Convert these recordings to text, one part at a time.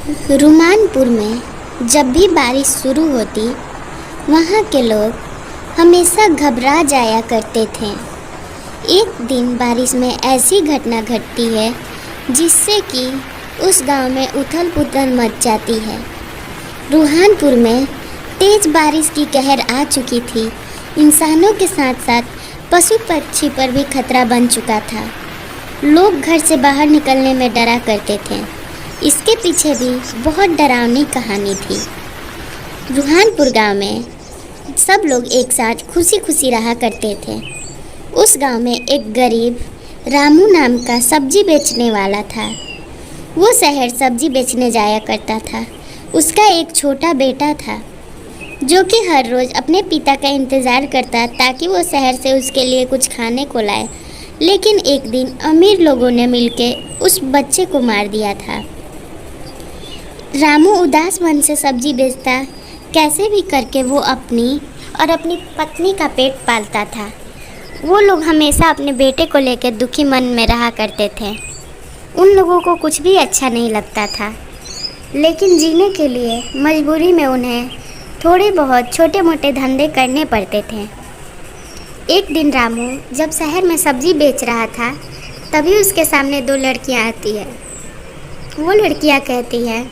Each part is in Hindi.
रुमानपुर में जब भी बारिश शुरू होती, वहाँ के लोग हमेशा घबरा जाया करते थे। एक दिन बारिश में ऐसी घटना घटती है जिससे कि उस गांव में उथल पुथल मच जाती है। रुहानपुर में तेज़ बारिश की कहर आ चुकी थी। इंसानों के साथ साथ पशु पक्षी पर भी खतरा बन चुका था। लोग घर से बाहर निकलने में डरा करते थे। इसके पीछे भी बहुत डरावनी कहानी थी। रुहानपुर गांव में सब लोग एक साथ खुशी खुशी रहा करते थे। उस गांव में एक गरीब रामू नाम का सब्जी बेचने वाला था। वो शहर सब्जी बेचने जाया करता था। उसका एक छोटा बेटा था जो कि हर रोज़ अपने पिता का इंतज़ार करता ताकि वो शहर से उसके लिए कुछ खाने को लाए। लेकिन एक दिन अमीर लोगों ने मिलकर उस बच्चे को मार दिया था। रामू उदास मन से सब्जी बेचता, कैसे भी करके वो अपनी और अपनी पत्नी का पेट पालता था। वो लोग हमेशा अपने बेटे को लेकर दुखी मन में रहा करते थे। उन लोगों को कुछ भी अच्छा नहीं लगता था, लेकिन जीने के लिए मजबूरी में उन्हें थोड़े बहुत छोटे मोटे धंधे करने पड़ते थे। एक दिन रामू जब शहर में सब्जी बेच रहा था, तभी उसके सामने दो लड़कियां आती है। वो लड़कियां कहती हैं,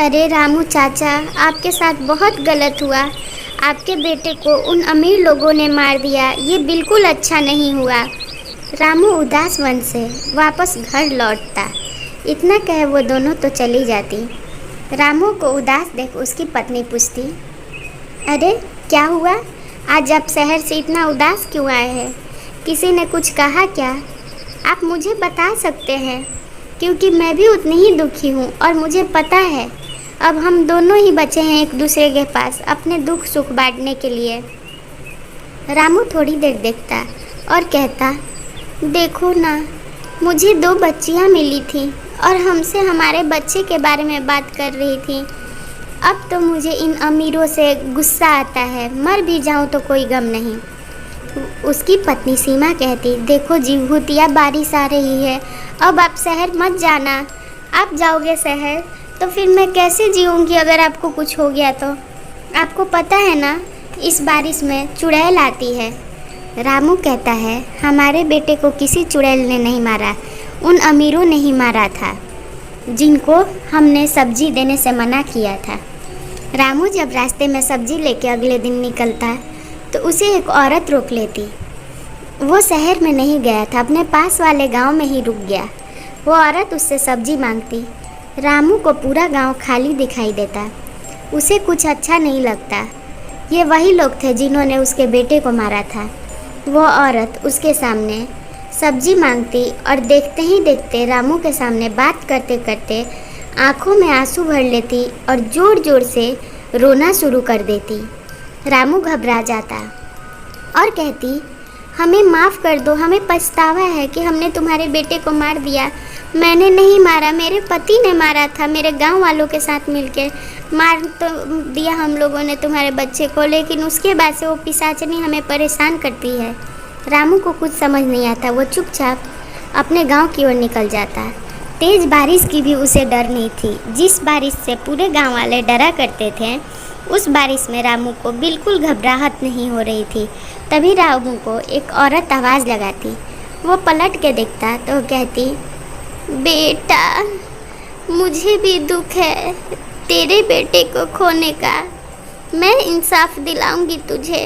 अरे रामू चाचा, आपके साथ बहुत गलत हुआ। आपके बेटे को उन अमीर लोगों ने मार दिया। ये बिल्कुल अच्छा नहीं हुआ। रामू उदास मन से वापस घर लौटता। इतना कहे वो दोनों तो चली जाती। रामू को उदास देख उसकी पत्नी पूछती, अरे क्या हुआ? आज आप शहर से इतना उदास क्यों आए हैं? किसी ने कुछ कहा क्या? आप मुझे बता सकते हैं, क्योंकि मैं भी उतनी ही दुखी हूँ और मुझे पता है अब हम दोनों ही बचे हैं एक दूसरे के पास अपने दुख सुख बांटने के लिए। रामू थोड़ी देर देखता और कहता, देखो ना, मुझे दो बच्चियाँ मिली थी और हमसे हमारे बच्चे के बारे में बात कर रही थी। अब तो मुझे इन अमीरों से गुस्सा आता है। मर भी जाऊँ तो कोई गम नहीं। उसकी पत्नी सीमा कहती, देखो जी भूतिया, बारिश आ रही है, अब आप शहर मत जाना। आप जाओगे शहर तो फिर मैं कैसे जीऊँगी अगर आपको कुछ हो गया तो? आपको पता है ना, इस बारिश में चुड़ैल आती है। रामू कहता है, हमारे बेटे को किसी चुड़ैल ने नहीं मारा, उन अमीरों ने ही मारा था जिनको हमने सब्जी देने से मना किया था। रामू जब रास्ते में सब्जी लेके अगले दिन निकलता तो उसे एक औरत रोक लेती। वो शहर में नहीं गया था, अपने पास वाले गांव में ही रुक गया। वो औरत उससे सब्जी मांगती। रामू को पूरा गांव खाली दिखाई देता। उसे कुछ अच्छा नहीं लगता। ये वही लोग थे जिन्होंने उसके बेटे को मारा था। वो औरत उसके सामने सब्जी मांगती और देखते ही देखते रामू के सामने बात करते करते आंखों में आंसू भर लेती और ज़ोर ज़ोर से रोना शुरू कर देती। रामू घबरा जाता और कहती, हमें माफ़ कर दो, हमें पछतावा है कि हमने तुम्हारे बेटे को मार दिया। मैंने नहीं मारा, मेरे पति ने मारा था। मेरे गांव वालों के साथ मिलकर मार तो दिया हम लोगों ने तुम्हारे बच्चे को, लेकिन उसके बाद से वो पिशाचनी हमें परेशान करती है। रामू को कुछ समझ नहीं आता। वो चुपचाप अपने गांव की ओर निकल जाता। तेज़ बारिश की भी उसे डर नहीं थी। जिस बारिश से पूरे गाँव वाले डरा करते थे, उस बारिश में रामू को बिल्कुल घबराहट नहीं हो रही थी। तभी रामू को एक औरत आवाज़ लगाती। वो पलट के देखता तो कहती, बेटा, मुझे भी दुख है तेरे बेटे को खोने का। मैं इंसाफ दिलाऊंगी तुझे।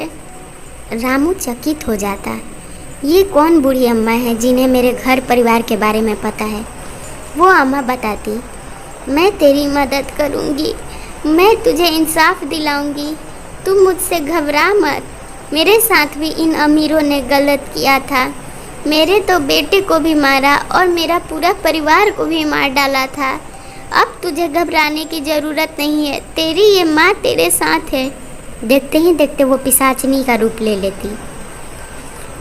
रामू चकित हो जाता। ये कौन बूढ़ी अम्मा है जिन्हें मेरे घर परिवार के बारे में पता है? वो अम्मा बताती, मैं तेरी मदद करूंगी, मैं तुझे इंसाफ दिलाऊंगी। तुम मुझसे घबरा मत। मेरे साथ भी इन अमीरों ने गलत किया था। मेरे तो बेटे को भी मारा और मेरा पूरा परिवार को भी मार डाला था। अब तुझे घबराने की ज़रूरत नहीं है। तेरी ये माँ तेरे साथ है। देखते ही देखते वो पिशाचनी का रूप ले लेती।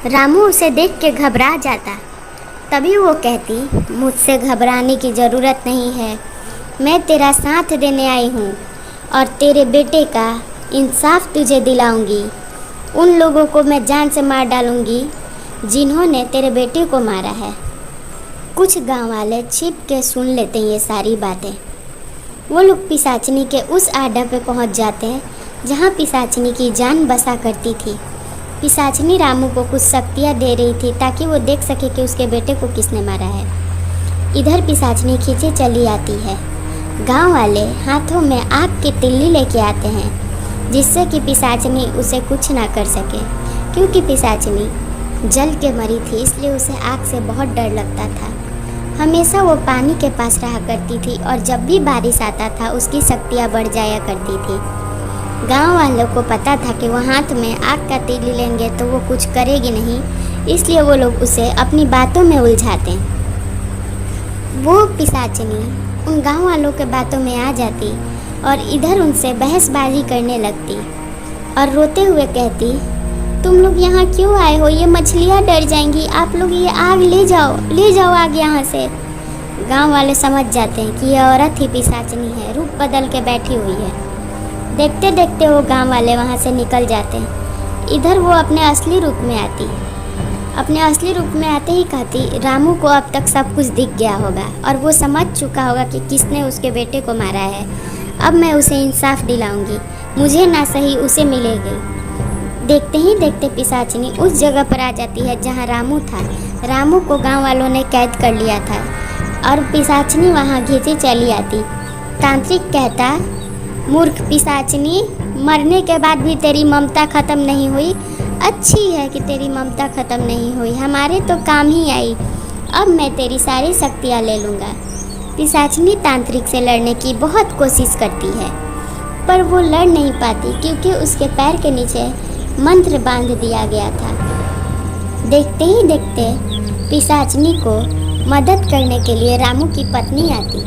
रामू उसे देख के घबरा जाता। तभी वो कहती, मुझसे घबराने की ज़रूरत नहीं है। मैं तेरा साथ देने आई हूँ और तेरे बेटे का इंसाफ तुझे दिलाऊंगी। उन लोगों को मैं जान से मार डालूंगी जिन्होंने तेरे बेटे को मारा है। कुछ गांव वाले छिप के सुन लेते हैं ये सारी बातें। वो लोग पिशाचनी के उस आडा पे पहुंच जाते हैं जहां पिशाचनी की जान बसा करती थी। पिशाचनी रामू को कुछ शक्तियाँ दे रही थी ताकि वो देख सके कि उसके बेटे को किसने मारा है। इधर पिशाचनी खींचे चली आती है। गांव वाले हाथों में आग की तिल्ली लेके आते हैं जिससे कि पिशाचनी उसे कुछ ना कर सके, क्योंकि पिशाचनी जल के मरी थी, इसलिए उसे आग से बहुत डर लगता था। हमेशा वो पानी के पास रहा करती थी और जब भी बारिश आता था उसकी शक्तियाँ बढ़ जाया करती थी। गांव वालों को पता था कि वो हाथ में आग का तिल्ली लेंगे तो वो कुछ करेगी नहीं, इसलिए वो लोग उसे अपनी बातों में उलझाते हैं। वो पिशाचनी उन गांव वालों के बातों में आ जाती और इधर उनसे बहसबाजी करने लगती और रोते हुए कहती, तुम लोग यहाँ क्यों आए हो? ये मछलियाँ डर जाएंगी, आप लोग ये आग ले जाओ आग यहाँ से। गांव वाले समझ जाते हैं कि ये औरत ही पिशाचनी है, रूप बदल के बैठी हुई है। देखते देखते वो गांव वाले वहाँ से निकल जाते हैं। इधर वो अपने असली रूप में आती। अपने असली रूप में आते ही कहती, रामू को अब तक सब कुछ दिख गया होगा और वो समझ चुका होगा कि किसने उसके बेटे को मारा है। अब मैं उसे इंसाफ दिलाऊंगी, मुझे ना सही उसे मिलेगी। देखते ही देखते पिशाचनी उस जगह पर आ जाती है जहाँ रामू था। रामू को गांव वालों ने कैद कर लिया था और पिशाचनी वहाँ घिंची चली आती। तांत्रिक कहता, मूर्ख पिशाचनी, मरने के बाद भी तेरी ममता ख़त्म नहीं हुई। अच्छी है कि तेरी ममता ख़त्म नहीं हुई, हमारे तो काम ही आई। अब मैं तेरी सारी शक्तियाँ ले लूँगा। पिशाचनी तांत्रिक से लड़ने की बहुत कोशिश करती है पर वो लड़ नहीं पाती क्योंकि उसके पैर के नीचे मंत्र बांध दिया गया था। देखते ही देखते पिशाचनी को मदद करने के लिए रामू की पत्नी आती।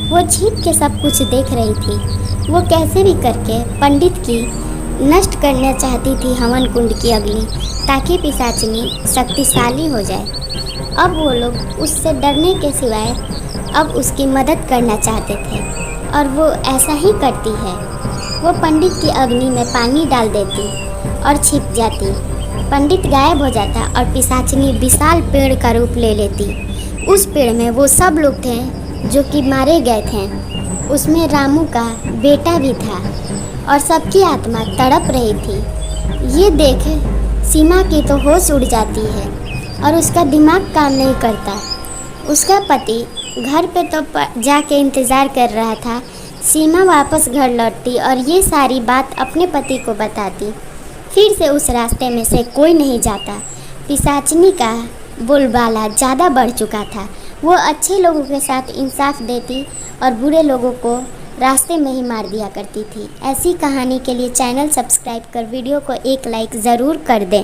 वो छिप के सब कुछ देख रही थी। वो कैसे भी करके पंडित की नष्ट करना चाहती थी हवन कुंड की अग्नि, ताकि पिशाचनी शक्तिशाली हो जाए। अब वो लोग उससे डरने के सिवाय अब उसकी मदद करना चाहते थे और वो ऐसा ही करती है। वो पंडित की अग्नि में पानी डाल देती और छिप जाती। पंडित गायब हो जाता और पिशाचनी विशाल पेड़ का रूप ले लेती। उस पेड़ में वो सब लोग थे जो कि मारे गए थे। उसमें रामू का बेटा भी था और सबकी आत्मा तड़प रही थी। ये देख सीमा की तो होश उड़ जाती है और उसका दिमाग काम नहीं करता। उसका पति घर पे तो जाके इंतज़ार कर रहा था। सीमा वापस घर लौटती और ये सारी बात अपने पति को बताती। फिर से उस रास्ते में से कोई नहीं जाता। पिशाचनी का बोलबाला ज़्यादा बढ़ चुका था। वो अच्छे लोगों के साथ इंसाफ देती और बुरे लोगों को रास्ते में ही मार दिया करती थी। ऐसी कहानी के लिए चैनल सब्सक्राइब कर वीडियो को एक लाइक ज़रूर कर दें।